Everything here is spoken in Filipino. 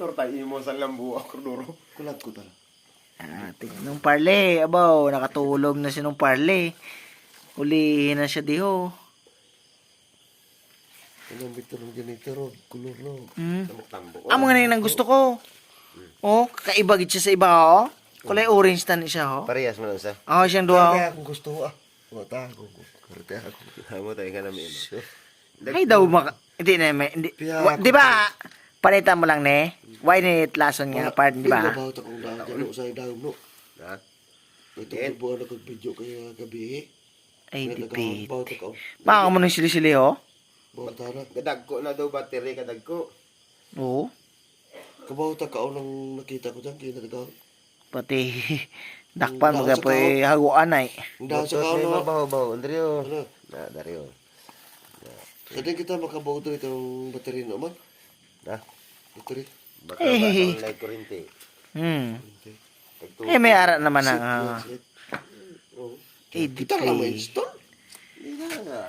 Motor tayo mo sa lambu ako duro. Kulag ko tala. Nung parle, abaw, nakatulog na si nung parle. Ulihin na siya diho. Anong bito ng janitor, kulor no. Tambok-tambok. Amo nga nang gusto ko. Oh, kakaiba gid siya sa iba, oh. Kulay orange tan siya, oh. Parehas mo lang sa. Oh, siyang duha. Kaya akong gusto Wata ako. Karte ako. Amo tayo ka namin. Ay daw maka... Hindi na, hindi. Di ba? Palitan mo lang, ne? Why ni lason nga, part, di ba? Hindi ba akong dahil dyan sa idahom no. Ha? Ito bubuan ako video kaya gabi. Ay, dipit. Bawat ako. Baka mo nang sili-sili, oh. Bawat na. Kadagko na daw battery, kadagko. Oo. Kabawat ako nang nakita ko dyan. Kaya natagaw. Pati, dakpan mo po haguan ay. Ang dahil sa Motor kao may no. mabaw-baw. Andrio. Ano? Na, Dario. Kasi kita makabawat ito itong battery naman. Ha? Battery. Baka ba sa online kurente. Eh, may ara naman ang... Oh. Eh, Kita lang may dipit. install. Hindi na nga.